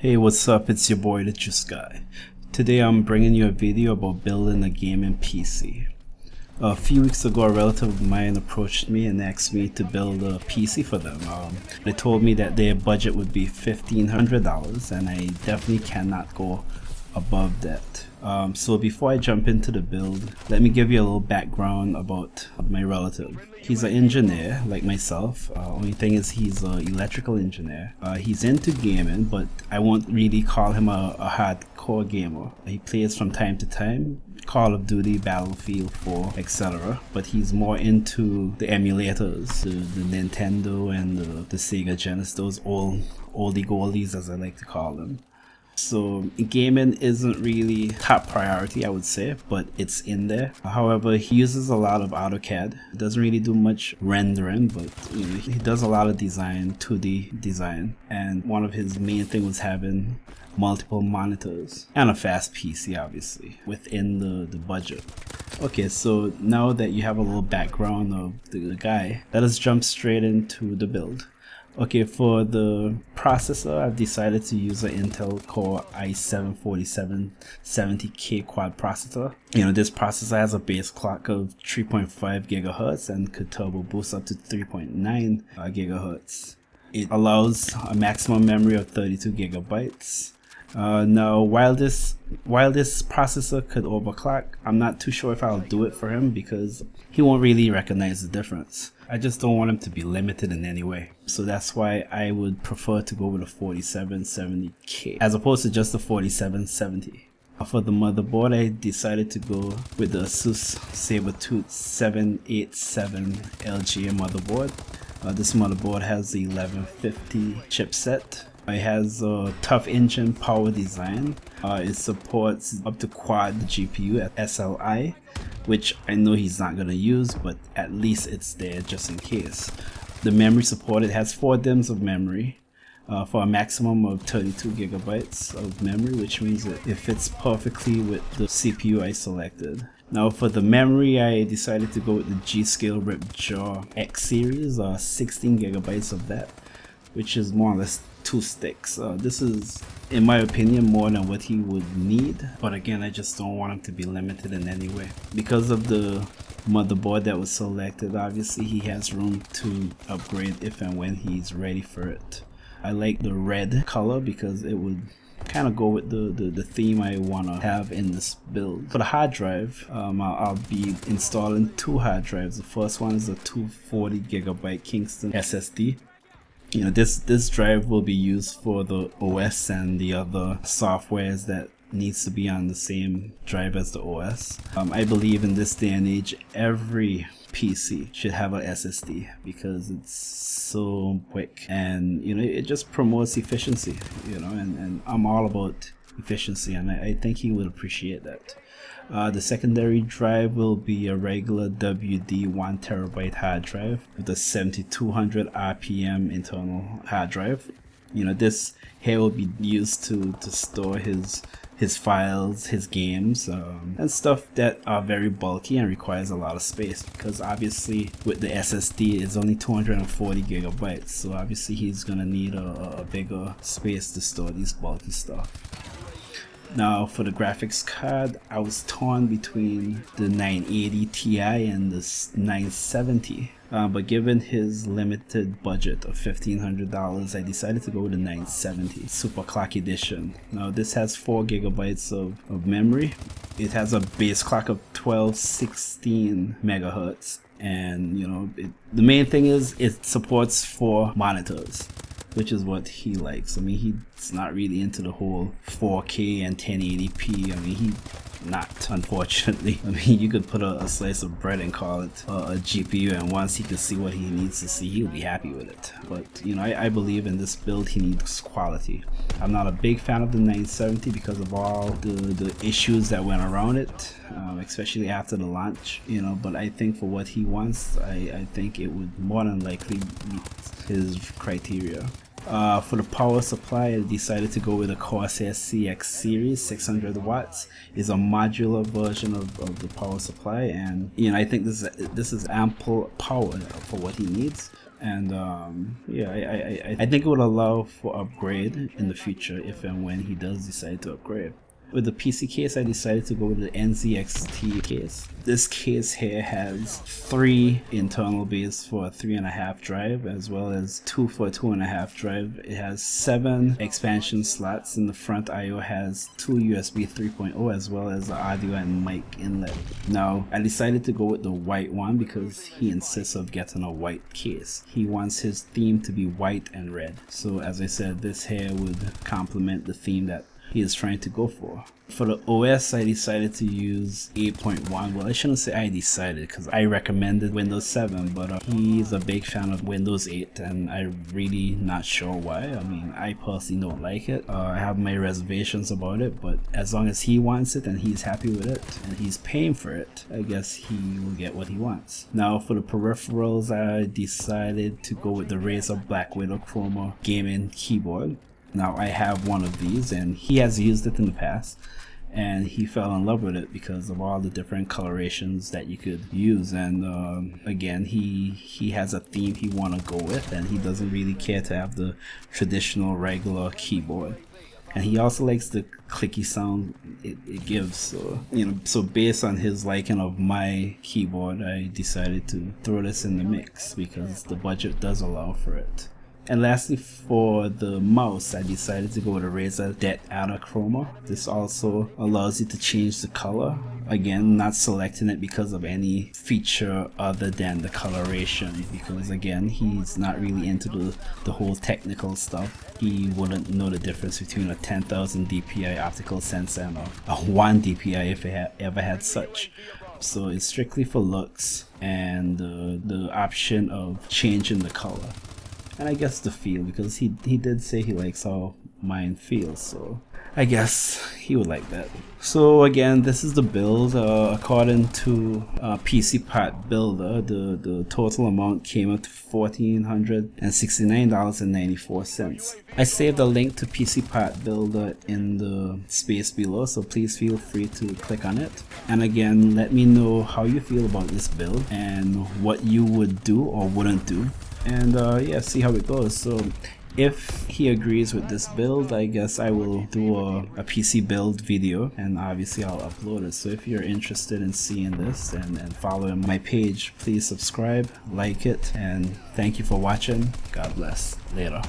Hey, what's up? It's your boy the Juice Guy. Today I'm bringing you a video about building a gaming PC. A few weeks ago, a relative of mine approached me and asked me to build a PC for them. They told me that their budget would be $1,500 and I definitely cannot go above that. So before I jump into the build, let me give you a little background about my relative. He's an engineer like myself. Only thing is he's an electrical engineer. He's into gaming, but I won't really call him a hardcore gamer. He plays from time to time, Call of Duty, Battlefield 4, etc. But he's more into the emulators, the Nintendo and the Sega Genesis, those oldie goldies as I like to call them. So gaming isn't really top priority, I would say, but it's in there. However, he uses a lot of AutoCAD. He doesn't really do much rendering, but he does a lot of design, 2D design. And one of his main things was having multiple monitors and a fast PC, obviously, within the budget. Okay, so now that you have a little background of the guy, let us jump straight into the build. Okay, for the processor, I've decided to use an Intel Core i7-4770K quad processor. This processor has a base clock of 3.5 GHz and could turbo boost up to 3.9 GHz. It allows a maximum memory of 32 GB. Now, while this processor could overclock, I'm not too sure if I'll do it for him because he won't really recognize the difference. I just don't want him to be limited in any way. So that's why I would prefer to go with a 4770K as opposed to just a 4770. For the motherboard, I decided to go with the Asus Sabertooth 787LGA motherboard. This motherboard has the 1150 chipset. It has a tough engine power design. It supports up to quad GPU at SLI, which I know he's not going to use, but at least it's there just in case. The memory supported has 4 DIMMs of memory for a maximum of 32 GB of memory, which means that it fits perfectly with the CPU I selected. Now for the memory, I decided to go with the G-Skill Ripjaws X series, 16 GB of that, which is more or less 2 sticks. This is, in my opinion, more than what he would need, but again, I just don't want him to be limited in any way. Because of the motherboard that was selected, obviously he has room to upgrade if and when he's ready for it. I like the red color because it would kind of go with the theme I want to have in this build. For the hard drive, I'll be installing 2 hard drives. The first one is a 240 GB Kingston SSD. This drive will be used for the OS and the other softwares that needs to be on the same drive as the OS. I believe in this day and age, every PC should have a SSD because it's so quick and it just promotes efficiency, and I'm all about efficiency, and I think he would appreciate that. The secondary drive will be a regular WD 1TB hard drive with a 7200 RPM internal hard drive. This here will be used to store his files, his games, and stuff that are very bulky and requires a lot of space, because obviously with the SSD it's only 240 GB, so obviously he's gonna need a bigger space to store these bulky stuff. Now for the graphics card, I was torn between the 980 Ti and the 970, but given his limited budget of $1,500, I decided to go with the 970 Superclocked edition. Now this has 4 GB of memory. It has a base clock of 1216 MHz, and the main thing is it supports 4 monitors, which is what he likes. I mean, he's not really into the whole 4K and 1080p. I mean, he's not, unfortunately. I mean, you could put a slice of bread and call it a GPU, and once he can see what he needs to see, he'll be happy with it. But, I believe in this build, he needs quality. I'm not a big fan of the 970 because of all the issues that went around it, especially after the launch, but I think for what he wants, I think it would more than likely meet his criteria. For the power supply, I decided to go with a Corsair CX series. 600 watts is a modular version of the power supply, and I think this is ample power for what he needs. And yeah, I think it would allow for upgrade in the future if and when he does decide to upgrade. With the PC case, I decided to go with the NZXT case. This case here has 3 internal bays for a 3.5 drive, as well as 2 for a 2.5 drive. It has 7 expansion slots. In the front, I/O has 2 USB 3.0 as well as an audio and mic inlet. Now, I decided to go with the white one because he insists of getting a white case. He wants his theme to be white and red. So as I said, this here would complement the theme that he is trying to go for. For the OS, I decided to use 8.1. Well, I shouldn't say I decided because I recommended Windows 7, but he's a big fan of Windows 8 and I'm really not sure why. I mean, I personally don't like it. I have my reservations about it, but as long as he wants it and he's happy with it and he's paying for it, I guess he will get what he wants. Now for the peripherals, I decided to go with the Razer BlackWidow Chroma gaming keyboard. Now I have one of these and he has used it in the past and he fell in love with it because of all the different colorations that you could use, and again he has a theme he want to go with and he doesn't really care to have the traditional regular keyboard, and he also likes the clicky sound it gives. So so based on his liking of my keyboard, I decided to throw this in the mix because the budget does allow for it. And lastly, for the mouse, I decided to go with a Razer DeathAdder Chroma. This also allows you to change the color. Again, not selecting it because of any feature other than the coloration, because again, he's not really into the whole technical stuff. He wouldn't know the difference between a 10,000 DPI optical sensor and a 1 DPI if he ever had such. So it's strictly for looks and the option of changing the color. And I guess the feel, because he did say he likes how mine feels, so I guess he would like that. So again, this is the build. According to PC Part Builder, the total amount came up to $1,469.94. I saved a link to PC Part Builder in the space below, so please feel free to click on it. And again, let me know how you feel about this build and what you would do or wouldn't do. And yeah, see how it goes. So if he agrees with this build, I guess I will do a PC build video and obviously I'll upload it. So if you're interested in seeing this and following my page, please subscribe, like it, and thank you for watching. God bless. Later.